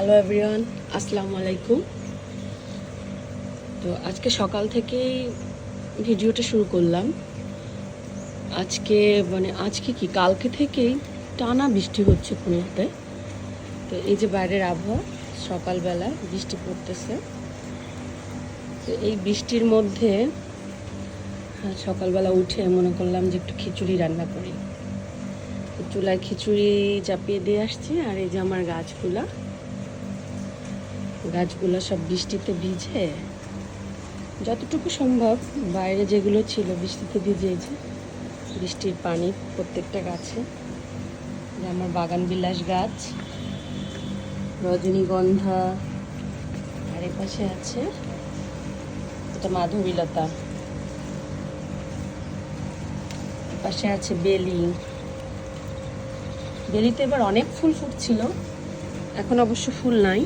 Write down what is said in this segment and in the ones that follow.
Hello everyone, আসসালামু আলাইকুম। তো আজকে সকাল থেকেই ভিডিওটা শুরু করলাম। আজকে কি কালকে থেকেই টানা বৃষ্টি হচ্ছে খুলনাতে। তো এই যে বাইরের আবহাওয়া, সকালবেলা বৃষ্টি পড়তেছে। তো এই বৃষ্টির মধ্যে সকালবেলা উঠে মনে করলাম যে একটু খিচুড়ি রান্না করি। চুলায় খিচুড়ি চাপিয়ে দিয়ে আসছি। আর এই যে আমার গাছগুলো সব বৃষ্টিতে ভিজে, যতটুকু সম্ভব বাইরে যেগুলো ছিল বৃষ্টিতে ভিজেছে, বৃষ্টির পানি প্রত্যেকটা গাছে। যে আমার বাগান বিলাস গাছ, রজনীগন্ধা, আর এ পাশে আছে এটা মাধবীলতা, পাশে আছে বেলিতে এবার অনেক ফুল ফুটছিল, এখন অবশ্য ফুল নাই।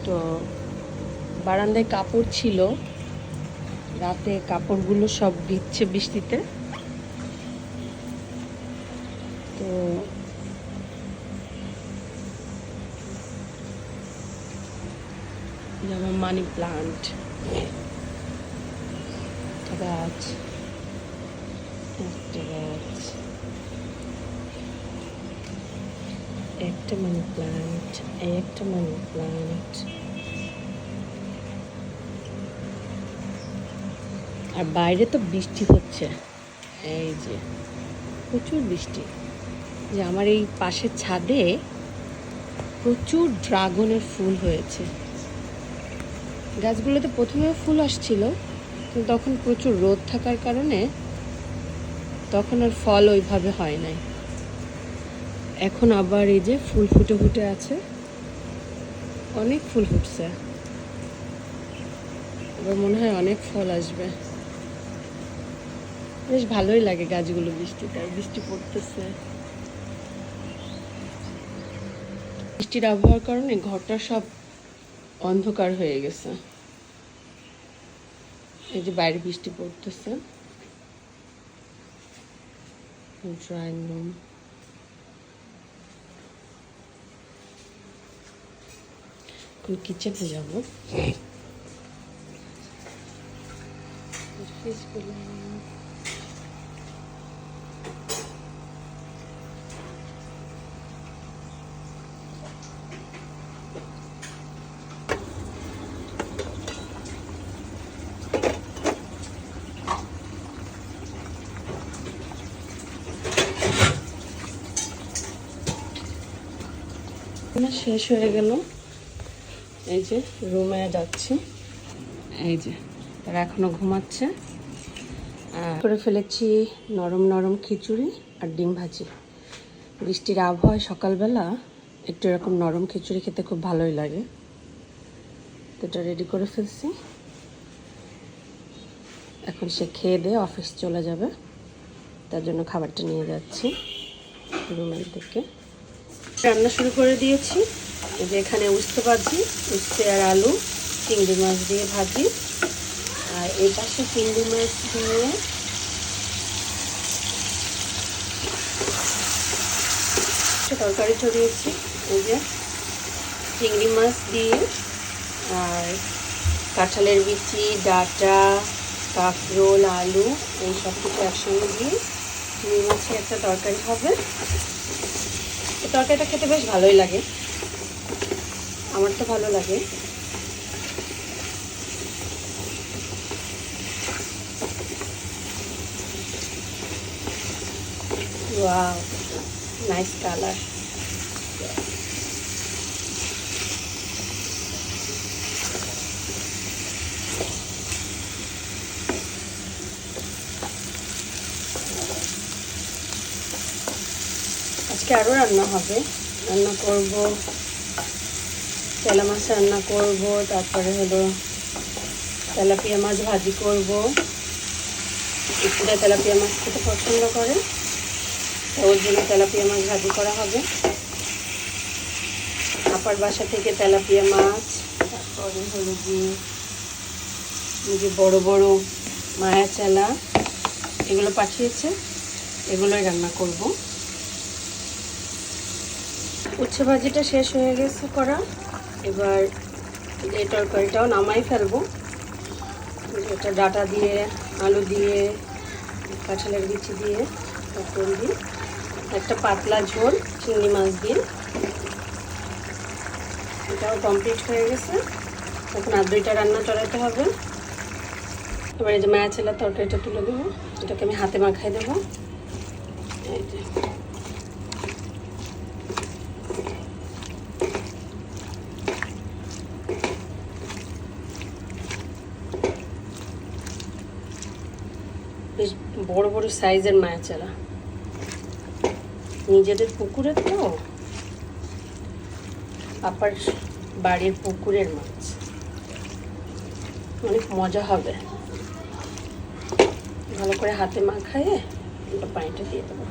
তো বারান্দায় কাপড় ছিল, রাতে কাপড়গুলো সব ভিজছে বৃষ্টিতে। তো যেমন মানি প্লান্ট গাছ, একটা মানি প্লান্ট, আর বাইরে তো বৃষ্টি হচ্ছে, এই যে প্রচুর বৃষ্টি। যে আমার এই পাশের ছাদে প্রচুর ড্রাগনের ফুল হয়েছে। গাছগুলোতে প্রথমে ফুল আসছিল, কিন্তু তখন প্রচুর রোদ থাকার কারণে তখন আর ফল ওইভাবে হয় নাই। এখন আবার এই যে ফুল ফুটে আছে, অনেক ফুল ফুটছে, এবার মনে হয় অনেক ফল আসবে। বেশ ভালোই লাগে গাছগুলো বৃষ্টিতে, বৃষ্টি পড়তেছে। বৃষ্টির আবহাওয়ার কারণে ঘরটা সব অন্ধকার হয়ে গেছে। এই যে বাইরে বৃষ্টি পড়তেছে, ড্রয়িং রুম, কিচেনে যাবো। শেষ হয়ে গেল, এই যে রুমে যাচ্ছি। এই যে তারা এখনো ঘুমাচ্ছে। করে ফেলেছি নরম নরম খিচুড়ি আর ডিম ভাজি। বৃষ্টির আবহাওয়ায় সকালবেলা একটু এরকম নরম খিচুড়ি খেতে খুব ভালোই লাগে। তো এটা রেডি করে ফেলছি। এখন সে খেয়ে দিয়ে অফিস চলে যাবে, তার জন্য খাবারটা নিয়ে যাচ্ছি রুমের দিকে। রান্না শুরু করে দিয়েছি। এই যে এখানে উস্তে ভাজি, উস্তে আর আলু চিংড়ি মাছ দিয়ে ভাজি, আর এই পাশে চিংড়ি মাছ দিয়ে তরকারি চড়িয়েছি। এই যে চিংড়ি মাছ দিয়ে আর কাঁঠালের বিচি, ডাঁটা, কাঁকরোল, আলু এই সব কিছু একসঙ্গে দিয়ে চিংড়ি মাছের একটা তরকারি হবে। এই তরকারিটা খেতে বেশ ভালোই লাগে, আমার তো ভালো লাগে। Wow, nice colour. আজকে আরও রান্না হবে, রান্না করব তেলা মাছ রান্না করব, তারপরে হলো তেলাপিয়া মাছ ভাজি করব। একটুটা তেলাপিয়া মাছ খেতে পছন্দ করে, তো ওর জন্য তেলাপিয়া মাছ ভাজি করা হবে। আপার বাসা থেকে তেলাপিয়া মাছ, তারপরে হলো যে বড় বড় মায়া চালা এগুলো পাঠিয়েছে, এগুলোই রান্না করব। উচ্ছে ভাজিটা শেষ হয়ে গেছে করা। এবার এই তরকারিটাও নামাই ফেলবো। এটা ডাটা দিয়ে, আলু দিয়ে, কাঁঠালের বিচি দিয়ে, পটল দিয়ে একটা পাতলা ঝোল চিংড়ি মাছ দিয়ে, এটাও কমপ্লিট হয়ে গেছে। এখন আর 2টা রান্না চড়াইতে হবে। এবার এই যে মায়া ছেলের তরকারিটা তুলে দেবো, এটাকে আমি হাতে মাখাই দেবো। এই যে বেশ বড় বড় সাইজের মায়া চারা, নিজেদের পুকুরে তো, আপার বাড়ির পুকুরের মাছ, অনেক মজা হবে। ভালো করে হাতে মাখাইয়ে এটা পানিটা দিয়ে দেবো।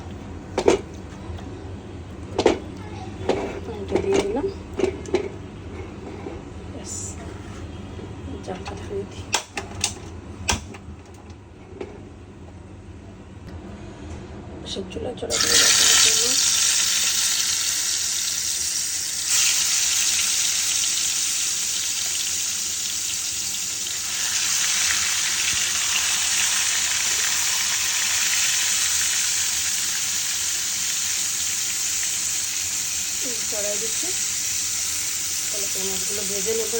পানিটা দিয়ে দিলাম, ব্যাস জালটা ধরিয়ে দিই। সব চুলা চড়া দিয়ে কড়াই দিচ্ছি, তাহলে মাছগুলো ভেজে নেবো।